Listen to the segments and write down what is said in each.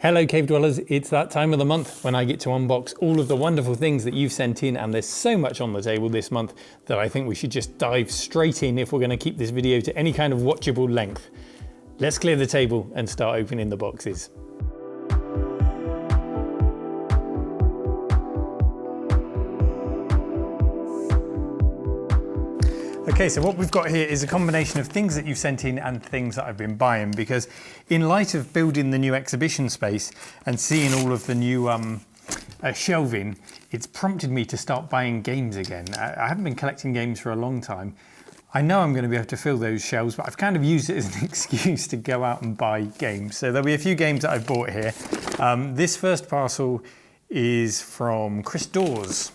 Hello Cave Dwellers, it's that time of the month when I get to unbox all of the wonderful things that you've sent in, and there's so much on the table this month that I think we should just dive straight in if we're going to keep this video to any kind of watchable length. Let's clear the table and start opening the boxes. Okay, so what we've got here is a combination of things that you've sent in and things that I've been buying, because in light of building the new exhibition space and seeing all of the new shelving, it's prompted me to start buying games again. I haven't been collecting games for a long time. I know I'm going to be able to fill those shelves, but I've kind of used it as an excuse to go out and buy games. So there'll be a few games that I've bought here. This first parcel is from Chris Dawes.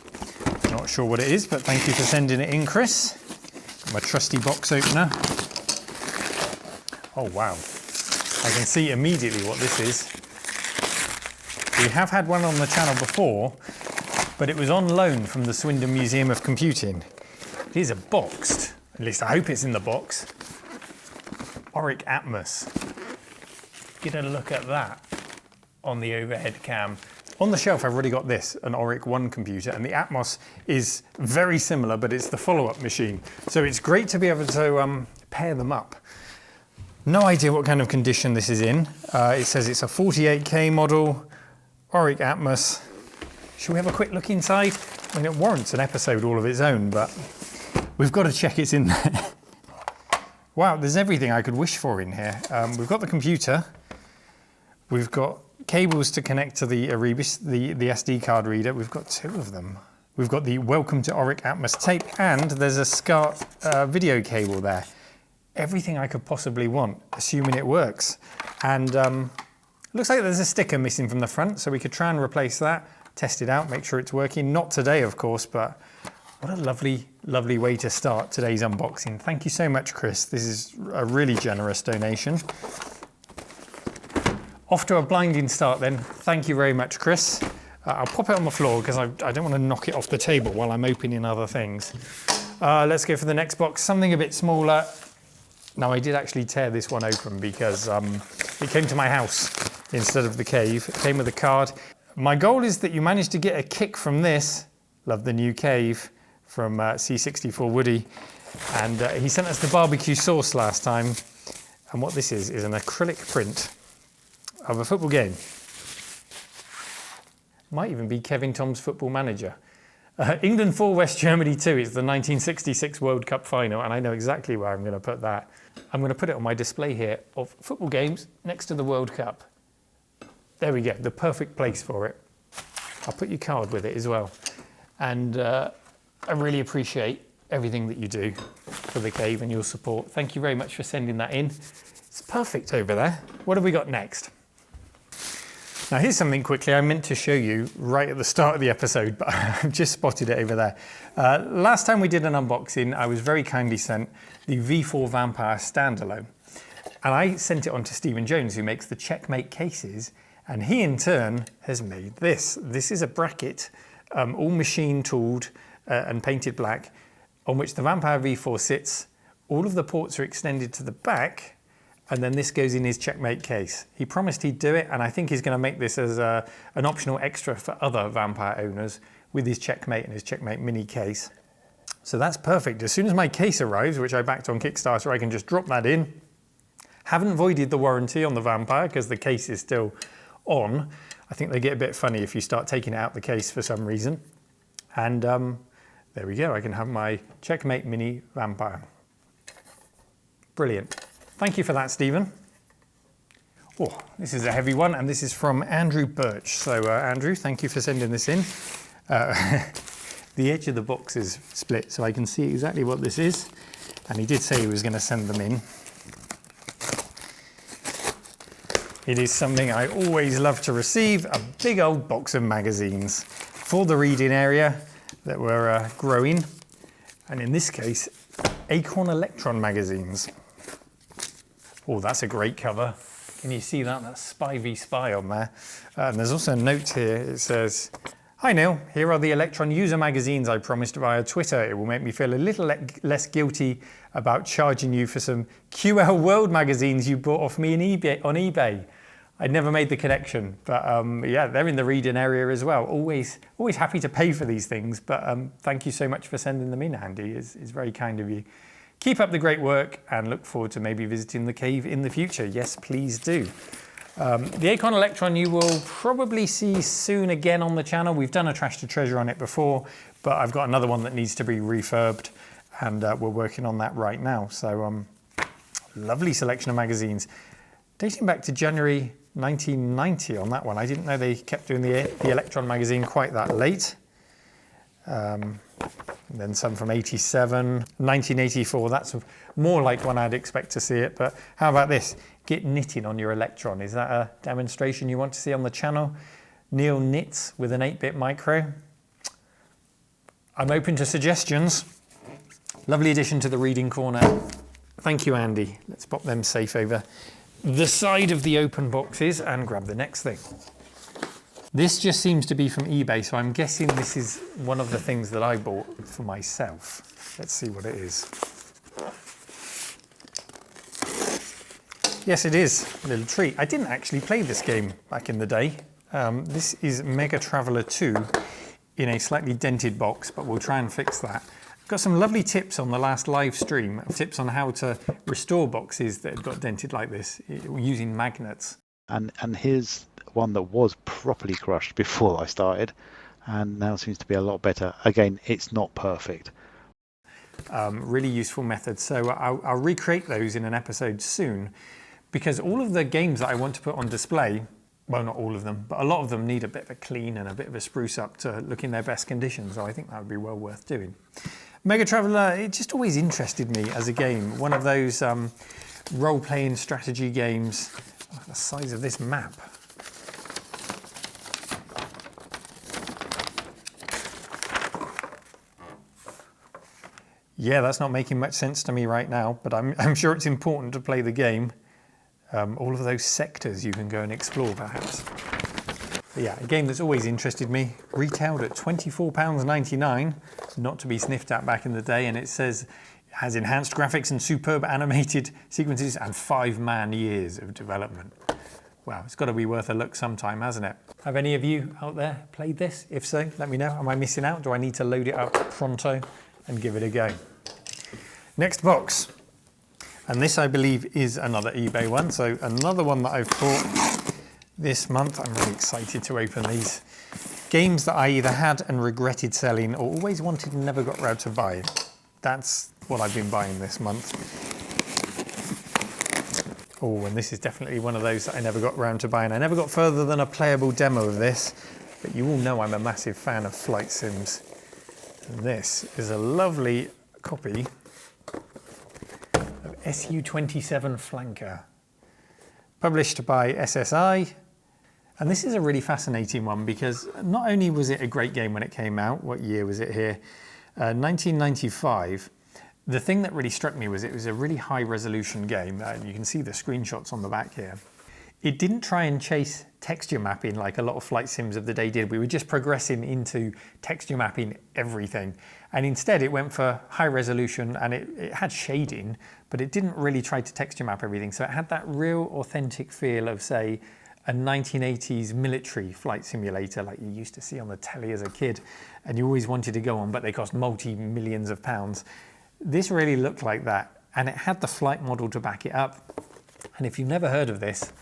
Not sure what it is, but thank you for sending it in, Chris. My trusty box opener. Oh wow, I can see immediately what this is. We have had one on the channel before, but it was on loan from the Swindon Museum of Computing. These are boxed, at least I hope it's in the box. Auric Atmos. Get a look at that on the overhead cam. On the shelf, I've already got this, an Auric 1 computer, and the Atmos is very similar, but it's the follow-up machine. So it's great to be able to pair them up. No idea what kind of condition this is in. It says it's a 48K model, Auric Atmos. Should we have a quick look inside? I mean, it warrants an episode all of its own, but we've got to check it's in there. Wow, there's everything I could wish for in here. We've got the computer. We've got cables to connect to the Erebus, the SD card reader. We've got two of them. We've got the Welcome to Auric Atmos tape, and there's a SCART video cable there. Everything I could possibly want, assuming it works. And looks like there's a sticker missing from the front, so we could try and replace that, test it out, make sure it's working. Not today, of course, but what a lovely, lovely way to start today's unboxing. Thank you so much, Chris. This is a really generous donation. Off to a blinding start then. Thank you very much, Chris. I'll pop it on the floor because I don't want to knock it off the table while I'm opening other things. Let's go for the next box, something a bit smaller. Now, I did actually tear this one open because it came to my house instead of the cave. It came with a card. My goal is that you manage to get a kick from this. Love the new cave from C64 Woody. And he sent us the barbecue sauce last time. And what this is an acrylic print of a football game. Might even be Kevin Tom's Football Manager. England 4, West Germany 2. It's the 1966 World Cup final, and I know exactly where I'm going to put that. I'm going to put it on my display here of football games next to the World Cup. There we go, the perfect place for it. I'll put your card with it as well. And I really appreciate everything that you do for the cave and your support. Thank you very much for sending that in. It's perfect over there. What have we got next? Now here's something quickly I meant to show you right at the start of the episode, but I've just spotted it over there. Last time we did an unboxing, I was very kindly sent the V4 Vampire standalone. And I sent it on to Stephen Jones, who makes the Checkmate cases, and he in turn has made this. This is a bracket, all machine tooled and painted black, on which the Vampire V4 sits. All of the ports are extended to the back, and then this goes in his Checkmate case. He promised he'd do it, and I think he's going to make this as an optional extra for other Vampire owners with his Checkmate and his Checkmate mini case. So that's perfect. As soon as my case arrives, which I backed on Kickstarter, I can just drop that in. Haven't voided the warranty on the Vampire because the case is still on. I think they get a bit funny if you start taking it out the case for some reason. And there we go. I can have my Checkmate mini Vampire. Brilliant. Thank you for that, Stephen. Oh, this is a heavy one, and this is from Andrew Birch. So, Andrew, thank you for sending this in. The edge of the box is split, so I can see exactly what this is. And he did say he was going to send them in. It is something I always love to receive, a big old box of magazines for the reading area that we're growing. And in this case, Acorn Electron magazines. Oh, that's a great cover. Can you see that? That's Spy v Spy on there. And there's also a note here. It says, "Hi Neil, here are the Electron user magazines I promised via Twitter. It will make me feel a little less guilty about charging you for some QL World magazines you bought off me on eBay. I never made the connection, but yeah, they're in the reading area as well. Always happy to pay for these things, but thank you so much for sending them in, Andy. It's very kind of you. Keep up the great work and look forward to maybe visiting the cave in the future. Yes, please do. The Acorn Electron you will probably see soon again on the channel. We've done a Trash to Treasure on it before, but I've got another one that needs to be refurbed, and we're working on that right now. So lovely selection of magazines. Dating back to January 1990 on that one. I didn't know they kept doing the Electron magazine quite that late. And then some from 87, 1984, that's more like when I'd expect to see it. But how about this? Get knitting on your Electron. Is that a demonstration you want to see on the channel? Neil knits with an 8-bit micro. I'm open to suggestions. Lovely addition to the reading corner. Thank you, Andy. Let's pop them safe over the side of the open boxes and grab the next thing. This just seems to be from eBay, so I'm guessing this is one of the things that I bought for myself. Let's see what it is. Yes, it is a little treat. I didn't actually play this game back in the day. This is Mega Traveller 2 in a slightly dented box, but we'll try and fix that. Got some lovely tips on the last live stream, tips on how to restore boxes that had got dented like this using magnets. And here's one that was properly crushed before I started, and now seems to be a lot better. Again, it's not perfect. Really useful method. So I'll recreate those in an episode soon, because all of the games that I want to put on display, well, not all of them, but a lot of them need a bit of a clean and a bit of a spruce up to look in their best condition. So I think that would be well worth doing. Mega Traveller, it just always interested me as a game. One of those role-playing strategy games. Oh, the size of this map. Yeah, that's not making much sense to me right now, but I'm sure it's important to play the game. All of those sectors you can go and explore, perhaps. But yeah, a game that's always interested me. Retailed at £24.99, not to be sniffed at back in the day, and it says it has enhanced graphics and superb animated sequences and 5 man-years of development. Wow, it's got to be worth a look sometime, hasn't it? Have any of you out there played this? If so, let me know. Am I missing out? Do I need to load it up pronto and give it a go? Next box. And this, I believe, is another eBay one. So another one that I've bought this month. I'm really excited to open these. Games that I either had and regretted selling or always wanted and never got round to buy. That's what I've been buying this month. Oh, and this is definitely one of those that I never got round to buying. I never got further than a playable demo of this, but you all know I'm a massive fan of flight sims. And this is a lovely copy of SU-27 Flanker, published by SSI. And this is a really fascinating one because not only was it a great game when it came out, what year was it here? 1995. The thing that really struck me was it was a really high resolution game. You can see the screenshots on the back here. It didn't try and chase texture mapping like a lot of flight sims of the day did. We were just progressing into texture mapping everything. And instead it went for high resolution, and it had shading, but it didn't really try to texture map everything. So it had that real authentic feel of, say, a 1980s military flight simulator like you used to see on the telly as a kid, and you always wanted to go on, but they cost multi-millions of pounds. This really looked like that, and it had the flight model to back it up. And if you've never heard of this,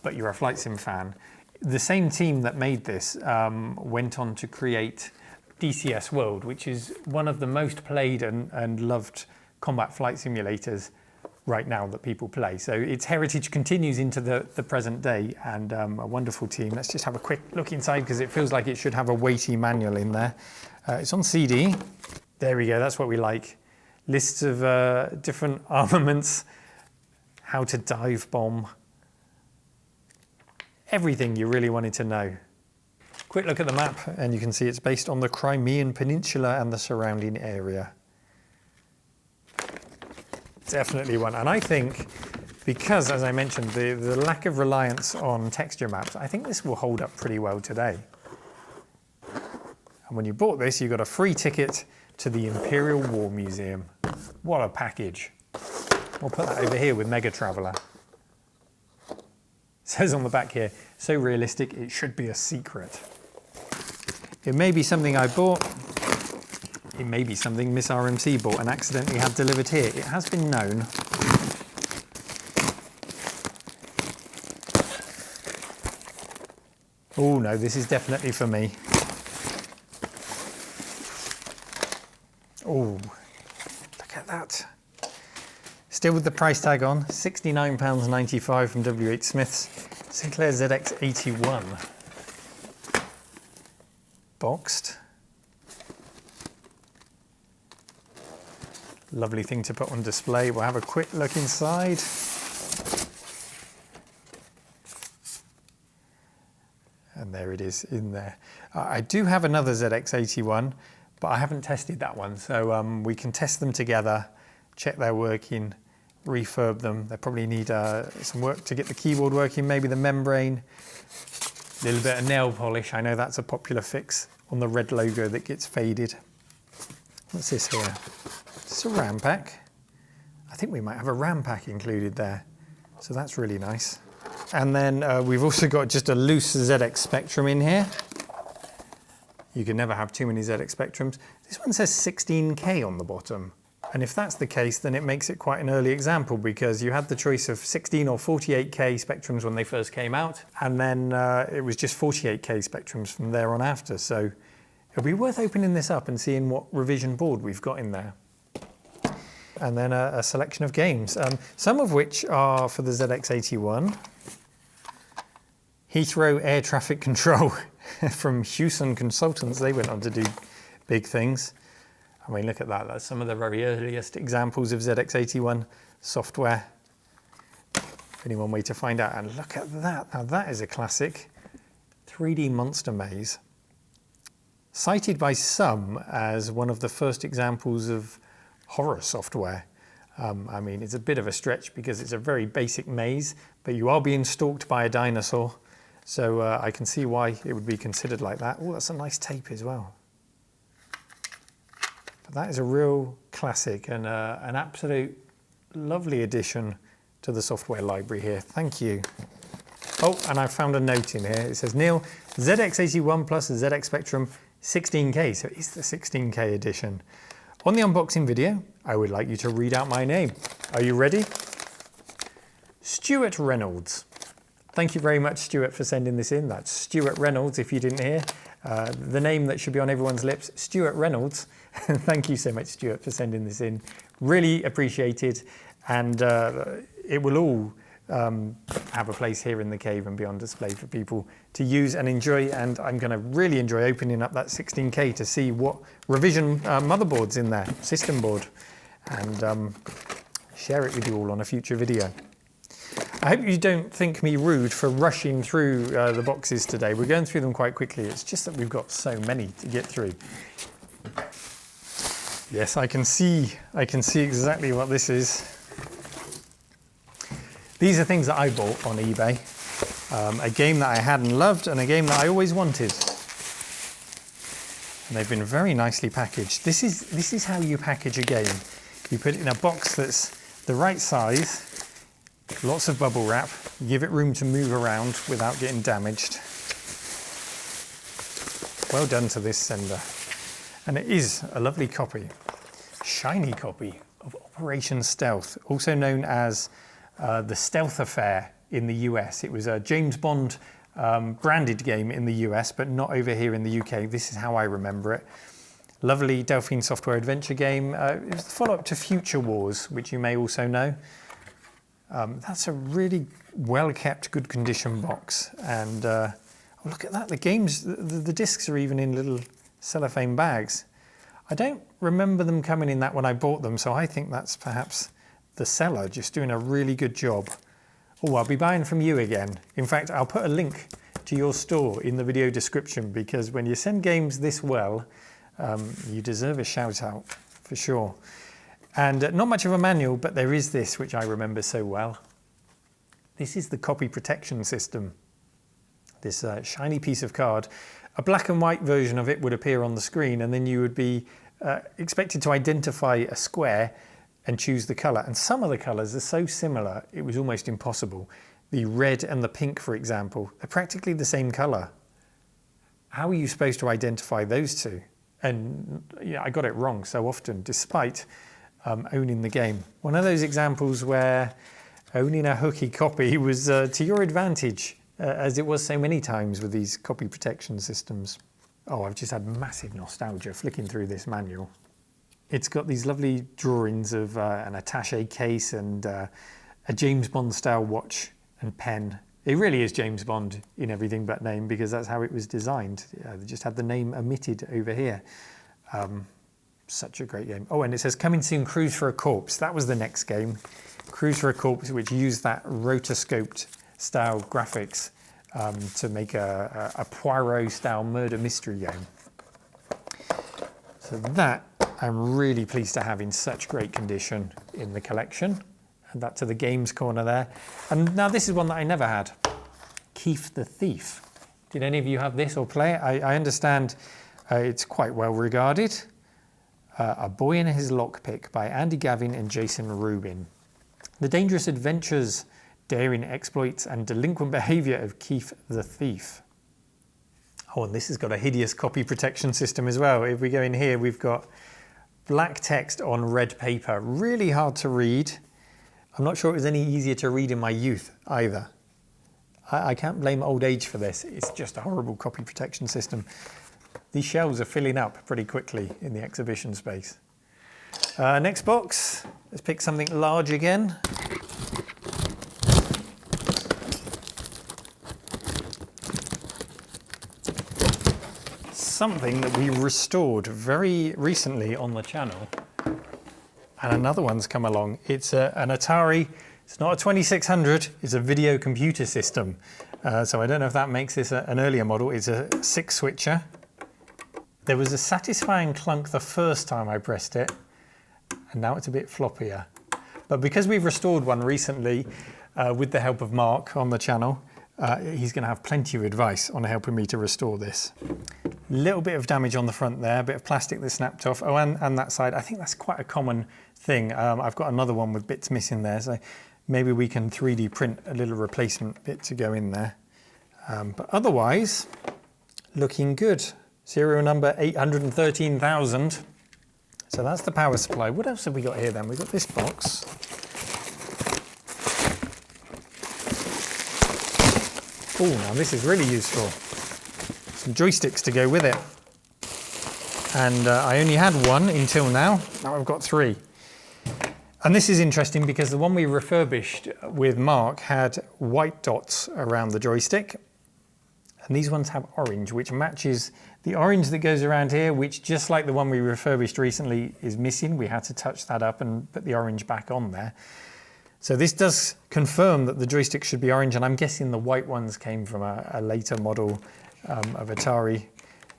but you're a flight sim fan, the same team that made this went on to create DCS World, which is one of the most played and loved combat flight simulators right now that people play. So its heritage continues into the present day, and a wonderful team. Let's just have a quick look inside because it feels like it should have a weighty manual in there. It's on CD. There we go, that's what we like. Lists of different armaments, how to dive bomb, everything you really wanted to know. Quick look at the map, and you can see it's based on the Crimean Peninsula and the surrounding area. Definitely one. And I think, because, as I mentioned, the lack of reliance on texture maps, I think this will hold up pretty well today. And when you bought this, you got a free ticket to the Imperial War Museum. What a package. We'll put that over here with Mega Traveller. says on the back here, so realistic it should be a secret. It may be something I bought. It may be something Miss RMC bought and accidentally had delivered here. It has been known. Oh no, this is definitely for me. Oh, look at that. Still with the price tag on, £69.95 from WH Smith's Sinclair ZX81. Boxed. Lovely thing to put on display. We'll have a quick look inside. And there it is in there. I do have another ZX81, but I haven't tested that one. So we can test them together, check they're working, refurb them. They probably need some work to get the keyboard working, maybe the membrane, a little bit of nail polish. I know that's a popular fix on the red logo that gets faded. What's this here? Is this a RAM pack? I think we might have a RAM pack included there. So that's really nice. And then we've also got just a loose ZX Spectrum in here. You can never have too many ZX Spectrums. This one says 16K on the bottom. And if that's the case, then it makes it quite an early example, because you had the choice of 16 or 48K Spectrums when they first came out. And then it was just 48K Spectrums from there on after. So it'll be worth opening this up and seeing what revision board we've got in there. And then a selection of games, some of which are for the ZX81. Heathrow Air Traffic Control from Hewson Consultants. They went on to do big things. I mean, look at that. That's some of the very earliest examples of ZX81 software. Only one way to find out. And look at that. Now that is a classic. 3D Monster Maze. Cited by some as one of the first examples of horror software. I mean, it's a bit of a stretch because it's a very basic maze, but you are being stalked by a dinosaur. So I can see why it would be considered like that. Oh, that's a nice tape as well. But that is a real classic and an absolute lovely addition to the software library here. Thank you. Oh, and I found a note in here. It says, Neil, ZX81 plus the ZX Spectrum 16K. So it's the 16K edition. On the unboxing video, I would like you to read out my name. Are you ready? Stuart Reynolds. Thank you very much, Stuart, for sending this in. That's Stuart Reynolds, if you didn't hear. The name that should be on everyone's lips, Stuart Reynolds. Thank you so much, Stuart, for sending this in. Really appreciated. And it will all have a place here in the cave and be on display for people to use and enjoy. And I'm going to really enjoy opening up that 16K to see what revision motherboard's in there, system board, and share it with you all on a future video. I hope you don't think me rude for rushing through the boxes today. We're going through them quite quickly. It's just that we've got so many to get through. Yes, I can see exactly what this is. These are things that I bought on eBay. A game that I had and loved, and a game that I always wanted. And they've been very nicely packaged. This is how you package a game. You put it in a box that's the right size, lots of bubble wrap, you give it room to move around without getting damaged. Well done to this sender. And it is a lovely copy, shiny copy of Operation Stealth, also known as the Stealth Affair in the US. It was a James Bond branded game in the US, but not over here in the UK. This is how I remember it. Lovely Delphine Software adventure game. It was the follow-up to Future Wars, which you may also know. That's a really well-kept, good condition box. And oh, look at that, the games, the discs are even in little cellophane bags. I don't remember them coming in that when I bought them, so I think that's perhaps the seller just doing a really good job. Oh, I'll be buying from you again. In fact, I'll put a link to your store in the video description, because when you send games this well, you deserve a shout out for sure. And not much of a manual, but there is this, which I remember so well. This is the copy protection system. This shiny piece of card. A black and white version of it would appear on the screen, and then you would be expected to identify a square and choose the colour. And some of the colours are so similar, it was almost impossible The red and the pink, for example, they're practically the same colour. How are you supposed to identify those two? And yeah, I got it wrong so often, despite owning the game. One of those examples where owning a hooky copy was to your advantage, as it was so many times with these copy protection systems. Oh, I've just had massive nostalgia flicking through this manual. It's got these lovely drawings of an attaché case and a James Bond style watch and pen. It really is James Bond in everything but name, because that's how it was designed. They just had the name omitted over here. Such a great game. Oh, and it says coming soon, Cruise for a Corpse. That was the next game. Cruise for a Corpse, which used that rotoscoped style graphics to make a Poirot style murder mystery game. So that I'm really pleased to have in such great condition in the collection. And that to the games corner there. And now this is one that I never had. Keith the Thief. Did any of you have this or play it? I understand it's quite well regarded. A Boy and His Lockpick by Andy Gavin and Jason Rubin. The dangerous adventures, daring exploits and delinquent behaviour of Keith the Thief. Oh, and this has got a hideous copy protection system as well. If we go in here, we've got black text on red paper. Really hard to read. I'm not sure it was any easier to read in my youth either. I can't blame old age for this. It's just a horrible copy protection system. These shelves are filling up pretty quickly in the exhibition space. Next box, let's pick something large again. Something that we restored very recently on the channel. And another one's come along. It's an Atari. It's not a 2600, it's a video computer system. So I don't know if that makes this an earlier model. It's a 6-switcher. There was a satisfying clunk the first time I pressed it, and now it's a bit floppier. But because we've restored one recently, with the help of Mark on the channel, he's going to have plenty of advice on helping me to restore this. Little bit of damage on the front there, a bit of plastic that snapped off. Oh, and that side, I think that's quite a common thing. I've got another one with bits missing there, so maybe we can 3D print a little replacement bit to go in there. But otherwise, looking good. Serial number 813,000. So that's the power supply. What else have we got here then? We've got this box. Oh, now this is really useful. Some joysticks to go with it. And I only had one until now. Now I've got 3. And this is interesting because the one we refurbished with Mark had white dots around the joystick. And these ones have orange, which matches the orange that goes around here, which just like the one we refurbished recently is missing. We had to touch that up and put the orange back on there. So this does confirm that the joystick should be orange, and I'm guessing the white ones came from a later model of Atari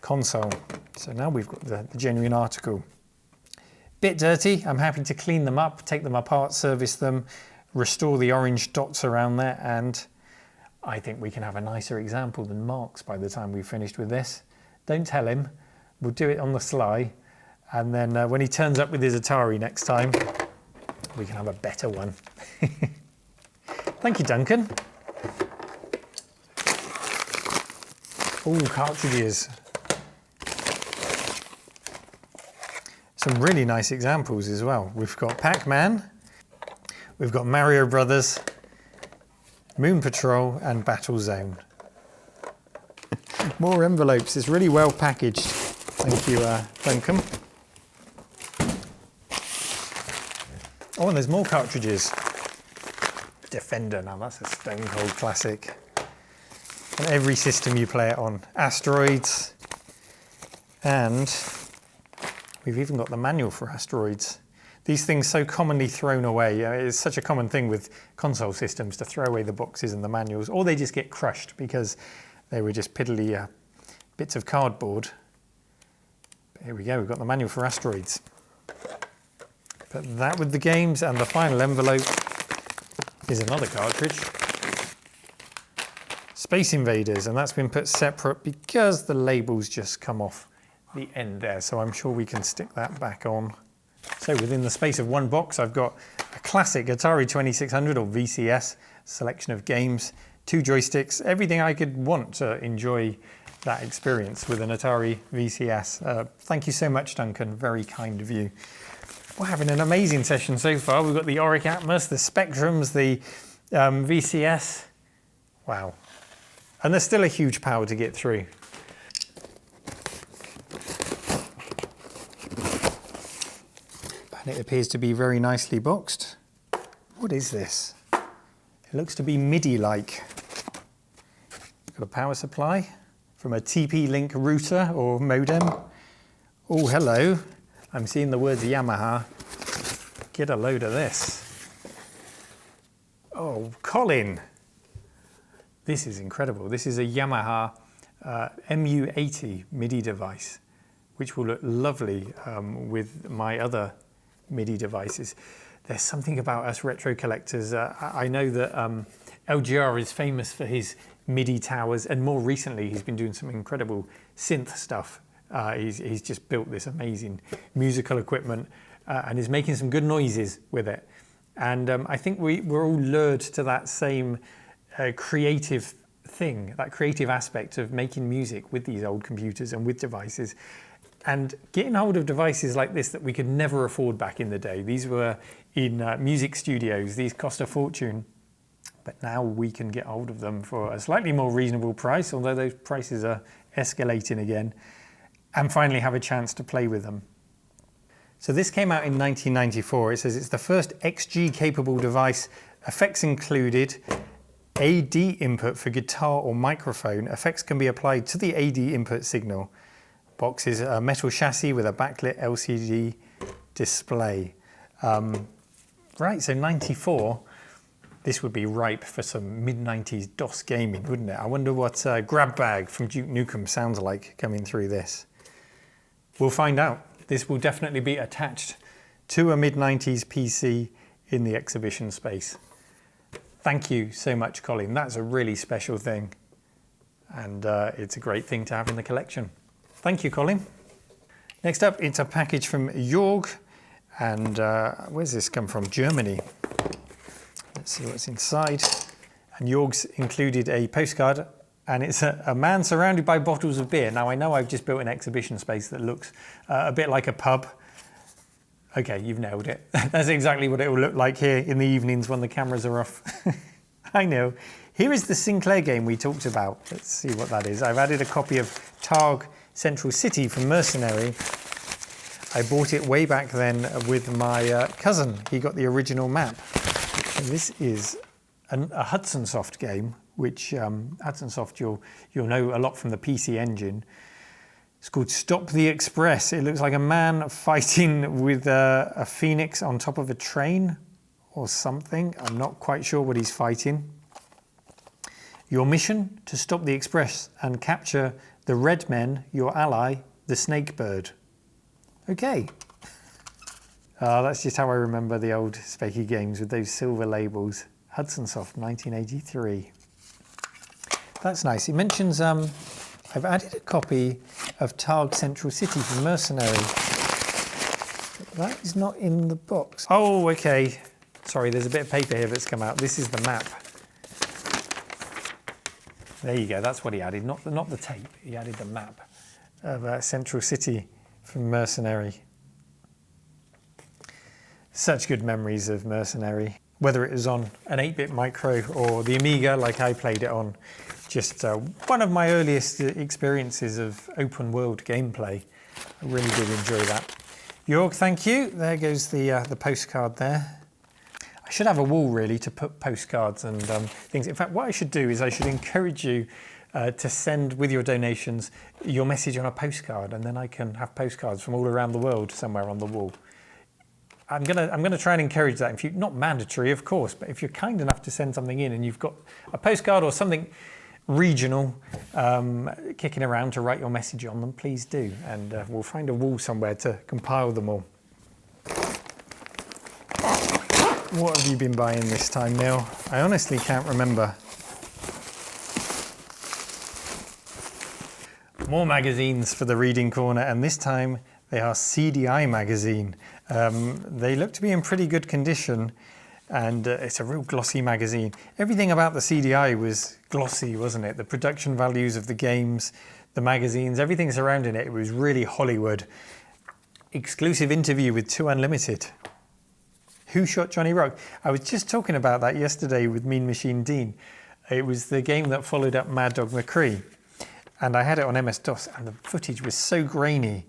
console. So now we've got the genuine article. Bit dirty. I'm happy to clean them up, take them apart, service them, restore the orange dots around there, and I think we can have a nicer example than Mark's by the time we've finished with this. Don't tell him. We'll do it on the sly, and then when he turns up with his Atari next time, we can have a better one. Thank you, Duncan. Oh, cartridges. Some really nice examples as well. We've got Pac-Man, we've got Mario Brothers, Moon Patrol and Battle Zone. More envelopes. It's really well packaged. Thank you, Duncan. Oh, and there's more cartridges. Defender, now that's a stone cold classic. On every system you play it on. Asteroids. And we've even got the manual for Asteroids. These things so commonly thrown away. It's such a common thing with console systems to throw away the boxes and the manuals, or they just get crushed because they were just piddly bits of cardboard. But here we go, we've got the manual for Asteroids. Put that with the games, and the final envelope is another cartridge. Space Invaders, and that's been put separate because the label's just come off the end there, so I'm sure we can stick that back on. So within the space of one box, I've got a classic Atari 2600 or VCS selection of games, 2 joysticks, everything I could want to enjoy that experience with an Atari VCS. Thank you so much, Duncan. Very kind of you. We're having an amazing session so far. We've got the Auric Atmos, the Spectrums, the VCS. Wow. And there's still a huge power to get through. And it appears to be very nicely boxed. What is this? It looks to be MIDI-like. Got a power supply from a TP-Link router or modem. Oh, hello. I'm seeing the words Yamaha. Get a load of this. Oh, Colin. This is incredible. This is a Yamaha MU80 MIDI device, which will look lovely with my other MIDI devices. There's something about us retro collectors. I know that LGR is famous for his MIDI towers, and more recently he's been doing some incredible synth stuff. He's just built this amazing musical equipment and is making some good noises with it. And I think we're all lured to that same creative thing, that creative aspect of making music with these old computers and with devices. And getting hold of devices like this that we could never afford back in the day. These were in music studios, these cost a fortune. But now we can get hold of them for a slightly more reasonable price, although those prices are escalating again, and finally have a chance to play with them. So this came out in 1994. It says it's the first XG capable device, effects included, AD input for guitar or microphone. Effects can be applied to the AD input signal. Box is a metal chassis with a backlit LCD display. Right, so 94, this would be ripe for some mid-90s DOS gaming, wouldn't it? I wonder what Grab Bag from Duke Nukem sounds like coming through this. We'll find out. This will definitely be attached to a mid-90s PC in the exhibition space. Thank you so much, Colin. That's a really special thing. And it's a great thing to have in the collection. Thank you, Colin. Next up, it's a package from Jorg. And where's this come from? Germany. Let's see what's inside. And Jorg's included a postcard. And it's a man surrounded by bottles of beer. Now, I know I've just built an exhibition space that looks a bit like a pub. Okay, you've nailed it. That's exactly what it will look like here in the evenings when the cameras are off. I know. Here is the Sinclair game we talked about. Let's see what that is. I've added a copy of Targ Central City from Mercenary. I bought it way back then with my cousin. He got the original map. And this is a Hudson Soft game, which Hudson Soft you'll know a lot from the PC Engine. It's called Stop the Express. It looks like a man fighting with a phoenix on top of a train or something. I'm not quite sure what he's fighting. Your mission, to stop the express and capture the red men, your ally, the snake bird. Okay. That's just how I remember the old Spakey games with those silver labels. Hudson Soft, 1983. That's nice. It mentions I've added a copy of Targ Central City from Mercenary. That is not in the box. Oh, okay. Sorry, there's a bit of paper here that's come out. This is the map. There you go. That's what he added. Not the tape. He added the map of Central City from Mercenary. Such good memories of Mercenary. Whether it was on an 8-bit micro or the Amiga like I played it on. Just one of my earliest experiences of open world gameplay. I really did enjoy that. Jorg, thank you. There goes the postcard there. I should have a wall really to put postcards and things. In fact, what I should do is I should encourage you to send with your donations your message on a postcard, and then I can have postcards from all around the world somewhere on the wall. I'm gonna try and encourage that. If you, not mandatory, of course, but if you're kind enough to send something in and you've got a postcard or something regional kicking around to write your message on them, please do, and we'll find a wall somewhere to compile them all. What have you been buying this time, Neil? I honestly can't remember. More magazines for the reading corner, and this time they are CDI magazine. They look to be in pretty good condition. And it's a real glossy magazine. Everything about the CDI was glossy, wasn't it? The production values of the games, the magazines, everything surrounding it, it was really Hollywood. Exclusive interview with 2 Unlimited. Who Shot Johnny Rock? I was just talking about that yesterday with Mean Machine Dean. It was the game that followed up Mad Dog McCree. And I had it on MS-DOS and the footage was so grainy.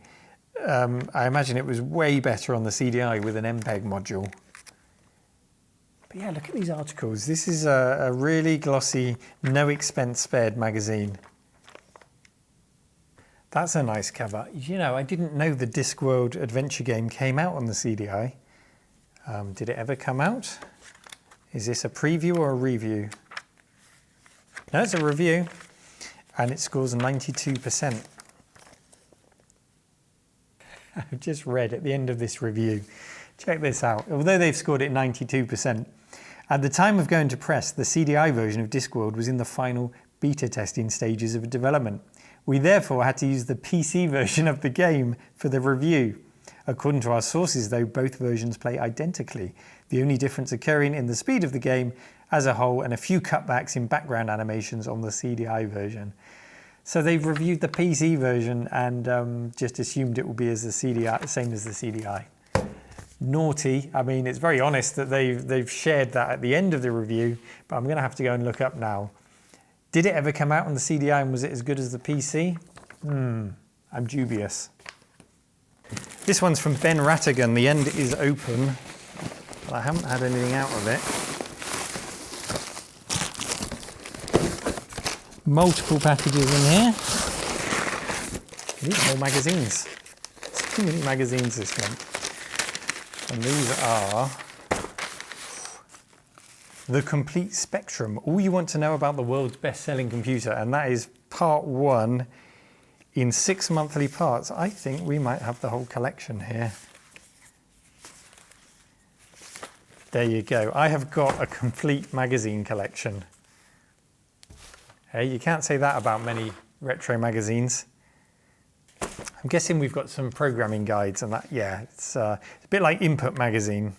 I imagine it was way better on the CDI with an MPEG module. But yeah, look at these articles. This is a really glossy, no expense spared magazine. That's a nice cover. You know, I didn't know the Discworld adventure game came out on the CDI. Did it ever come out? Is this a preview or a review? No, it's a review. And it scores 92%. I've just read at the end of this review. Check this out. Although they've scored it 92%, at the time of going to press, the CDI version of Discworld was in the final beta testing stages of development. We therefore had to use the PC version of the game for the review. According to our sources, though, both versions play identically, the only difference occurring in the speed of the game as a whole and a few cutbacks in background animations on the CDI version. So they've reviewed the PC version and just assumed it will be as the CDI, same as the CDI. Naughty. I mean, it's very honest that they've shared that at the end of the review, but I'm going to have to go and look up now. Did it ever come out on the CDI and was it as good as the PC? I'm dubious. This one's from Ben Rattigan. The end is open, but I haven't had anything out of it. Multiple packages in here. These are more magazines. So many magazines this month. And these are The Complete Spectrum. All you want to know about the world's best-selling computer. And that is part 1 in 6 monthly parts. I think we might have the whole collection here. There you go. I have got a complete magazine collection. Hey, you can't say that about many retro magazines. I'm guessing we've got some programming guides and that, yeah, it's a bit like Input magazine.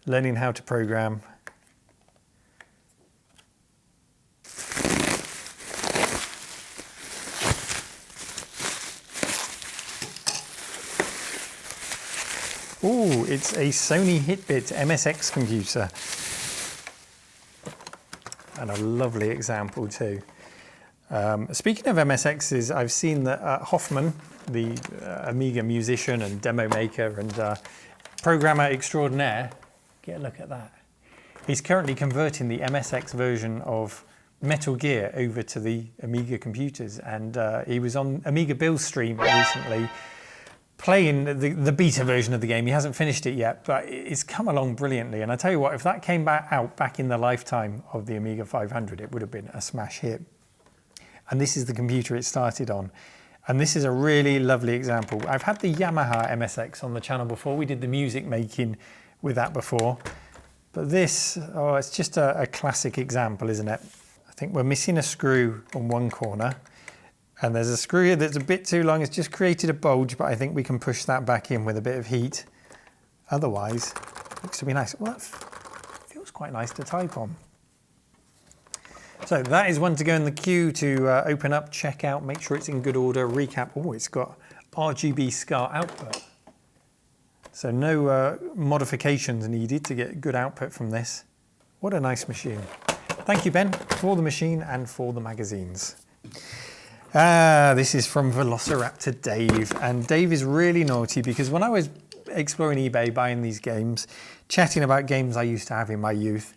Learning how to program. Oh, it's a Sony Hitbit MSX computer. And a lovely example too. Speaking of MSXs, I've seen that Hoffman, the Amiga musician and demo maker and programmer extraordinaire, get a look at that. He's currently converting the MSX version of Metal Gear over to the Amiga computers, and he was on Amiga Bill's stream recently playing the beta version of the game. He hasn't finished it yet, but it's come along brilliantly. And I tell you what, if that came out back in the lifetime of the Amiga 500, it would have been a smash hit. And this is the computer it started on. And this is a really lovely example. I've had the Yamaha MSX on the channel before. We did the music making with that before. But this, oh, it's just a classic example, isn't it? I think we're missing a screw on one corner. And there's a screw here that's a bit too long. It's just created a bulge, but I think we can push that back in with a bit of heat. Otherwise, it looks to be nice. Well, that feels quite nice to type on. So that is one to go in the queue to open up, check out, make sure it's in good order, recap. Oh, it's got RGB SCAR output. So no modifications needed to get good output from this. What a nice machine. Thank you, Ben, for the machine and for the magazines. This is from Velociraptor Dave, and Dave is really naughty because when I was exploring eBay buying these games, chatting about games I used to have in my youth,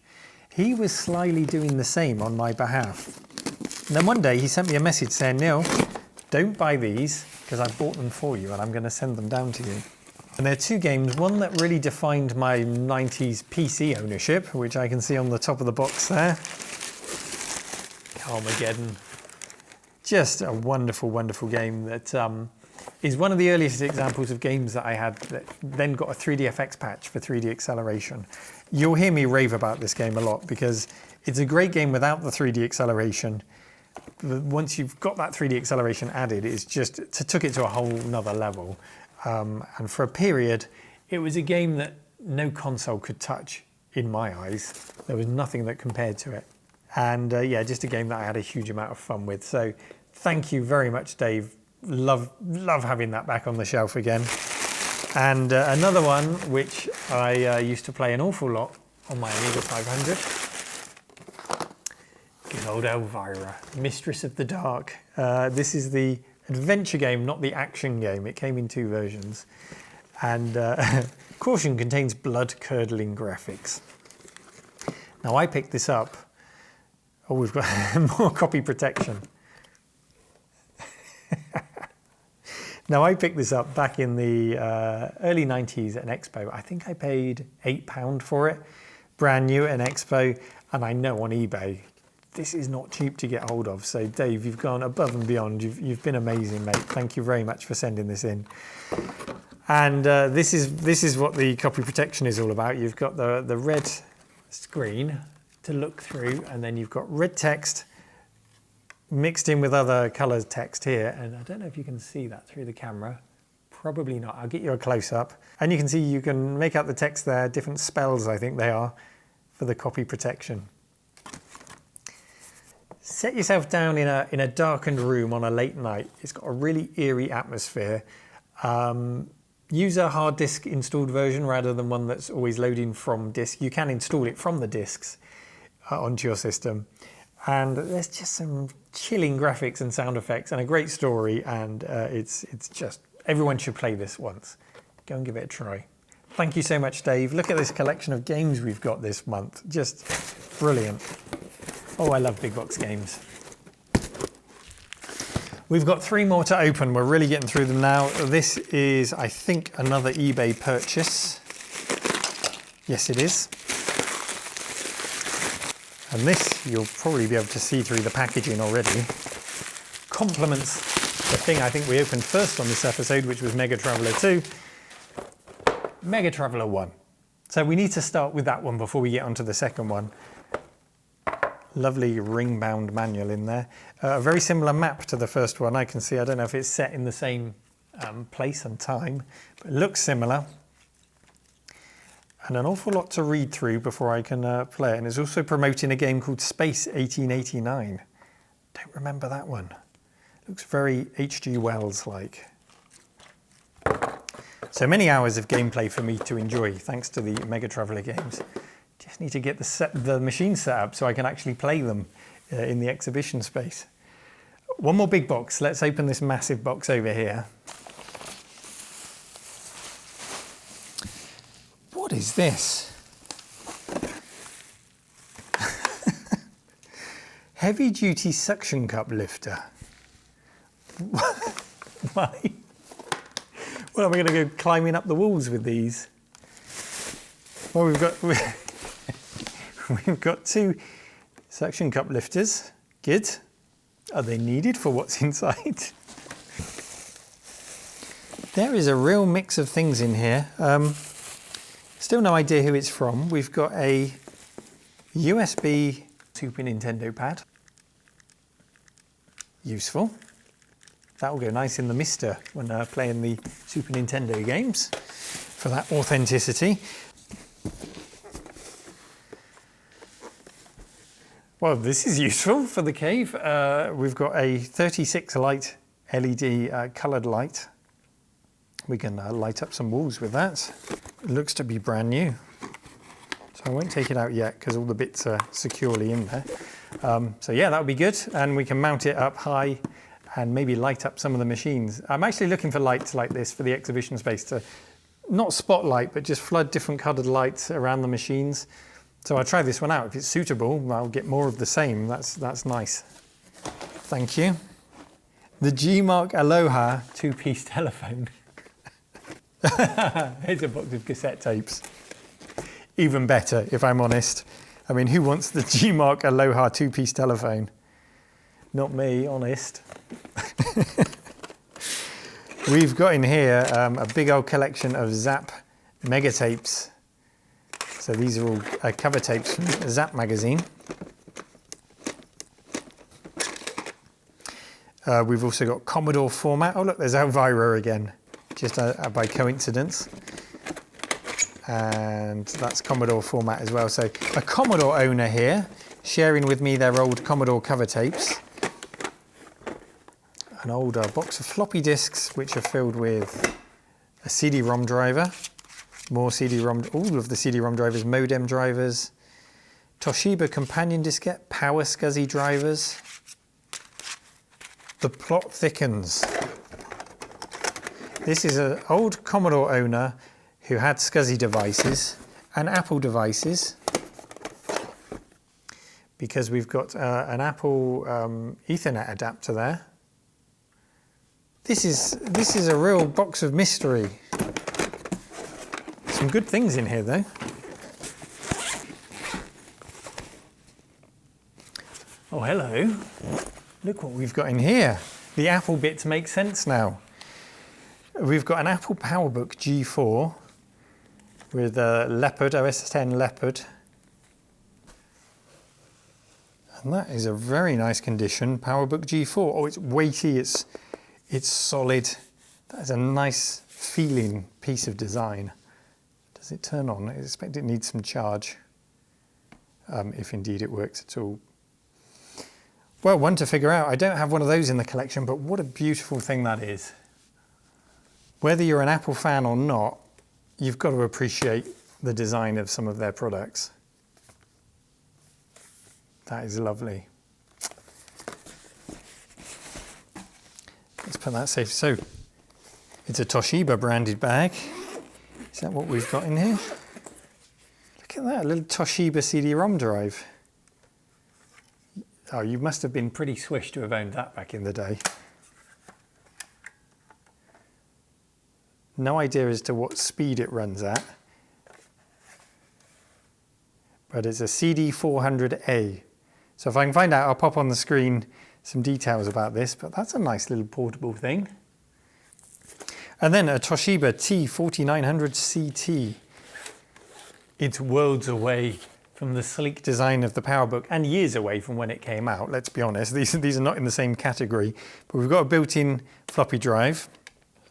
he was slyly doing the same on my behalf. And then one day he sent me a message saying, Neil, don't buy these because I bought them for you and I'm going to send them down to you. And there are 2 games, one that really defined my 90s PC ownership, which I can see on the top of the box there. Carmageddon. Just a wonderful, wonderful game that is one of the earliest examples of games that I had that then got a 3DFX patch for 3D acceleration. You'll hear me rave about this game a lot because it's a great game without the 3D acceleration. But once you've got that 3D acceleration added, it's just took it to a whole nother level. And for a period, it was a game that no console could touch. in my eyes. There was nothing that compared to it. And yeah, just a game that I had a huge amount of fun with. So thank you very much, Dave. Love having that back on the shelf again. And another one which I used to play an awful lot on my Amiga 500. Good old Elvira, Mistress of the Dark. This is the adventure game, not the action game. It came in 2 versions. And caution, contains blood-curdling graphics. Now I picked this up. Oh, we've got more copy protection. Now I picked this up back in the early 90s at an expo. I think I paid £8 for it, brand new at an expo. And I know on eBay, this is not cheap to get hold of. So Dave, you've gone above and beyond. You've been amazing, mate. Thank you very much for sending this in. And this is what the copy protection is all about. You've got the red screen to look through, and then you've got red text mixed in with other colored text here. And I don't know if you can see that through the camera. Probably not. I'll get you a close-up. And you can see you can make out the text there, different spells I think they are for the copy protection. Set yourself down in a darkened room on a late night. It's got a really eerie atmosphere. Use a hard disk installed version rather than one that's always loading from disk. You can install it from the disks onto your system. And there's just some chilling graphics and sound effects and a great story. And it's just, everyone should play this once. Go and give it a try. Thank you so much, Dave. Look at this collection of games we've got this month. Just brilliant. Oh, I love big box games. We've got 3 more to open. We're really getting through them now. This is, I think, another eBay purchase. Yes, it is. And this, you'll probably be able to see through the packaging already, complements the thing I think we opened first on this episode, which was Mega Traveller 2, Mega Traveller 1. So we need to start with that one before we get onto the second one. Lovely ring-bound manual in there. A very similar map to the first one. I can see, I don't know if it's set in the same place and time, but it looks similar. And an awful lot to read through before I can play it. And it's also promoting a game called Space 1889. Don't remember that one. Looks very H.G. Wells-like. So many hours of gameplay for me to enjoy, thanks to the Mega Traveller games. Just need to get the machine set up so I can actually play them in the exhibition space. One more big box. Let's open this massive box over here. What is this? Heavy duty suction cup lifter. Why? Well, are we going to go climbing up the walls with these? Well, we've got 2 suction cup lifters. Good. Are they needed for what's inside? There is a real mix of things in here. Still no idea who it's from. We've got a USB Super Nintendo pad. Useful. That will go nice in the mister when playing the Super Nintendo games for that authenticity. Well, this is useful for the cave. We've got a 36 light LED coloured light. We can light up some walls with that. It looks to be brand new. So I won't take it out yet because all the bits are securely in there. So yeah, that would be good. And we can mount it up high and maybe light up some of the machines. I'm actually looking for lights like this for the exhibition space to not spotlight, but just flood different coloured lights around the machines. So I'll try this one out. If it's suitable, I'll get more of the same. That's nice. Thank you. The G-Mark Aloha 2-piece telephone. Here's a box of cassette tapes. Even better, if I'm honest. I mean, who wants the G-Mark Aloha 2-piece telephone? Not me, honest. We've got in here a big old collection of Zap mega tapes. So these are all cover tapes from Zap magazine. We've also got Commodore format. Oh look, there's Elvira again, just by coincidence. and that's Commodore format as well. So a Commodore owner here, sharing with me their old Commodore cover tapes. An older box of floppy disks, which are filled with a CD-ROM driver, more CD-ROM, all of the CD-ROM drivers, modem drivers, Toshiba companion diskette, power SCSI drivers. The plot thickens. This is an old Commodore owner who had SCSI devices and Apple devices, because we've got an Apple Ethernet adapter there. This is a real box of mystery. Some good things in here though. Oh, hello. Look what we've got in here. The Apple bits make sense now. We've got an Apple PowerBook G4 with a Leopard, OS X Leopard. And that is a very nice condition, PowerBook G4. Oh, it's weighty, it's solid. That is a nice feeling piece of design. Does it turn on? I expect it needs some charge, if indeed it works at all. Well, one to figure out. I don't have one of those in the collection, but what a beautiful thing that is. Whether you're an Apple fan or not, you've got to appreciate the design of some of their products. That is lovely. Let's put that safe. So, it's a Toshiba branded bag. Is that what we've got in here? Look at that, a little Toshiba CD-ROM drive. Oh, you must have been pretty swish to have owned that back in the day. No idea as to what speed it runs at, but it's a CD400A. So if I can find out, I'll pop on the screen some details about this, but that's a nice little portable thing. And then a Toshiba T4900 CT. It's worlds away from the sleek design of the PowerBook and years away from when it came out, let's be honest. These are not in the same category, but we've got a built-in floppy drive.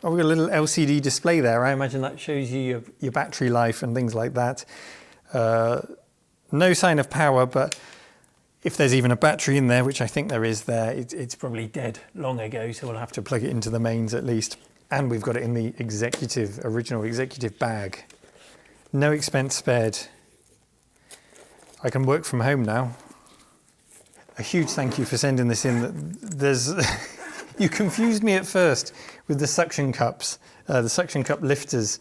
Oh, we've got a little LCD display there. I imagine that shows you your battery life and things like that. No sign of power, but if there's even a battery in there, which I think there is there, it's probably dead long ago, so we'll have to plug it into the mains at least. And we've got it in the original executive bag. No expense spared. I can work from home now. A huge thank you for sending this in. You confused me at first with the suction cups, the suction cup lifters.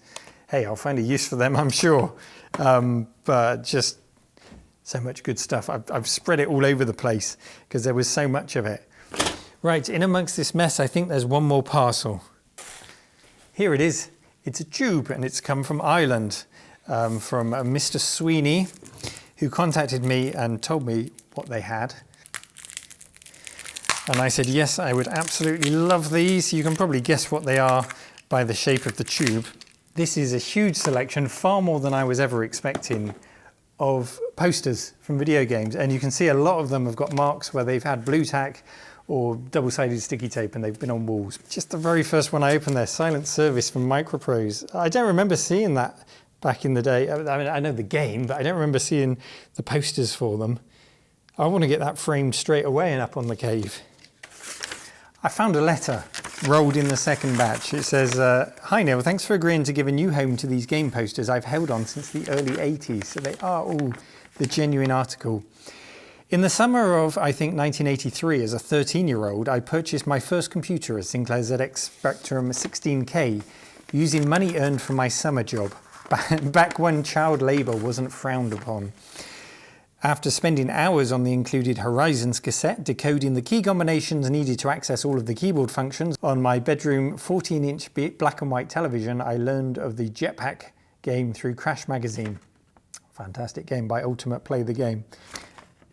Hey, I'll find a use for them, I'm sure. But just so much good stuff. I've spread it all over the place because there was so much of it. Right, in amongst this mess, I think there's one more parcel. Here it is. It's a tube and it's come from Ireland, from Mr. Sweeney, who contacted me and told me what they had. And I said, yes, I would absolutely love these. You can probably guess what they are by the shape of the tube. This is a huge selection, far more than I was ever expecting, of posters from video games. And you can see a lot of them have got marks where they've had blue tack or double-sided sticky tape and they've been on walls. Just the very first one I opened there, Silent Service from Microprose. I don't remember seeing that back in the day. I mean, I know the game, but I don't remember seeing the posters for them. I want to get that framed straight away and up on the cave. I found a letter rolled in the second batch. It says, hi Neil, thanks for agreeing to give a new home to these game posters I've held on since the early 80s. So they are all the genuine article. In the summer of, I think, 1983, as a 13-year-old, I purchased my first computer, a Sinclair ZX Spectrum 16K, using money earned from my summer job, back when child labour wasn't frowned upon. After spending hours on the included Horizons cassette, decoding the key combinations needed to access all of the keyboard functions on my bedroom 14-inch black and white television, I learned of the Jetpack game through Crash magazine. Fantastic game by Ultimate Play the Game.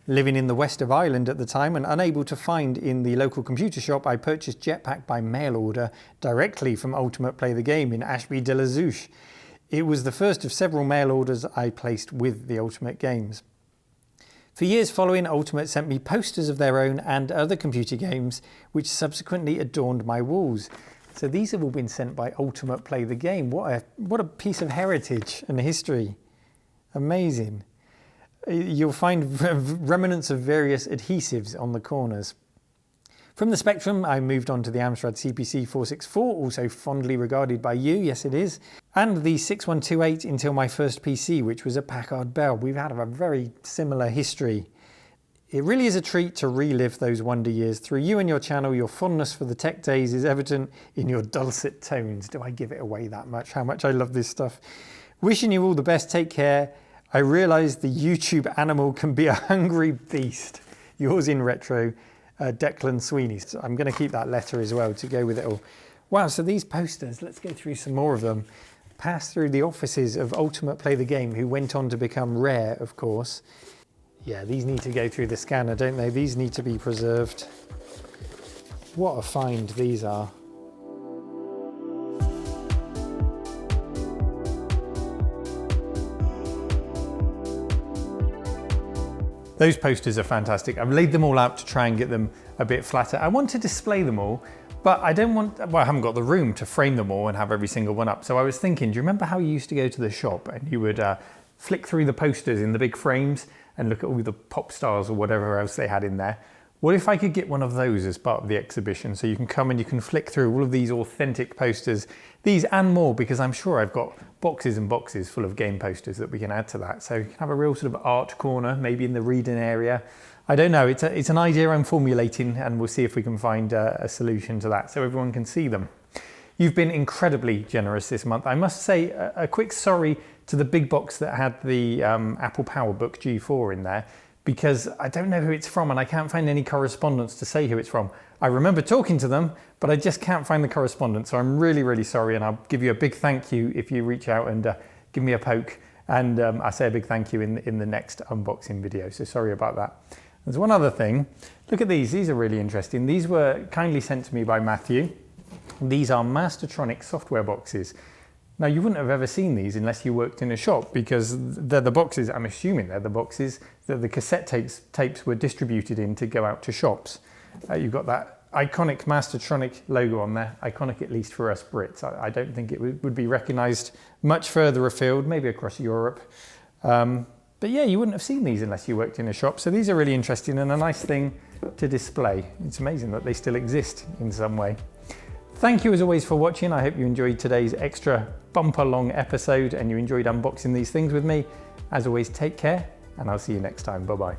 Living in the west of Ireland at the time and unable to find in the local computer shop, I purchased Jetpack by mail order directly from Ultimate Play the Game in Ashby de la Zouch. It was the first of several mail orders I placed with the Ultimate games. For years following, Ultimate sent me posters of their own and other computer games, which subsequently adorned my walls. So these have all been sent by Ultimate Play the Game. What a piece of heritage and history. Amazing. You'll find remnants of various adhesives on the corners. From the Spectrum, I moved on to the Amstrad CPC 464, also fondly regarded by you, yes it is, and the 6128 until my first PC, which was a Packard Bell. We've had a very similar history. It really is a treat to relive those wonder years. Through you and your channel, your fondness for the tech days is evident in your dulcet tones. Do I give it away that much? How much I love this stuff. Wishing you all the best, take care. I realise the YouTube animal can be a hungry beast. Yours in retro. Declan Sweeney. So I'm going to keep that letter as well to go with it all. Wow, so these posters, let's go through some more of them. Pass through the offices of Ultimate Play the Game, who went on to become Rare, of course. Yeah, these need to go through the scanner, don't they? These need to be preserved. What a find these are. Those posters are fantastic. I've laid them all out to try and get them a bit flatter. I want to display them all, but I don't want, well, I haven't got the room to frame them all and have every single one up. So I was thinking, do you remember how you used to go to the shop and you would flick through the posters in the big frames and look at all the pop stars or whatever else they had in there? What if I could get one of those as part of the exhibition? So you can come and you can flick through all of these authentic posters, these and more, because I'm sure I've got boxes and boxes full of game posters that we can add to that. So you can have a real sort of art corner, maybe in the reading area. I don't know, it's an idea I'm formulating, and we'll see if we can find a solution to that so everyone can see them. You've been incredibly generous this month. I must say a quick sorry to the big box that had the Apple PowerBook G4 in there, because I don't know who it's from and I can't find any correspondence to say who it's from. I remember talking to them, but I just can't find the correspondence. So I'm really, really sorry, and I'll give you a big thank you if you reach out and give me a poke. And I say a big thank you in the next unboxing video. So sorry about that. There's one other thing. Look at these. These are really interesting. These were kindly sent to me by Matthew. These are Mastertronic software boxes. Now, you wouldn't have ever seen these unless you worked in a shop, because they're the boxes, I'm assuming they're the boxes that the cassette tapes were distributed in to go out to shops. You've got that iconic Mastertronic logo on there, iconic at least for us Brits. I don't think it would be recognised much further afield, maybe across Europe. But yeah, you wouldn't have seen these unless you worked in a shop. So these are really interesting and a nice thing to display. It's amazing that they still exist in some way. Thank you as always for watching. I hope you enjoyed today's extra bumper long episode and you enjoyed unboxing these things with me. As always, take care and I'll see you next time. Bye bye.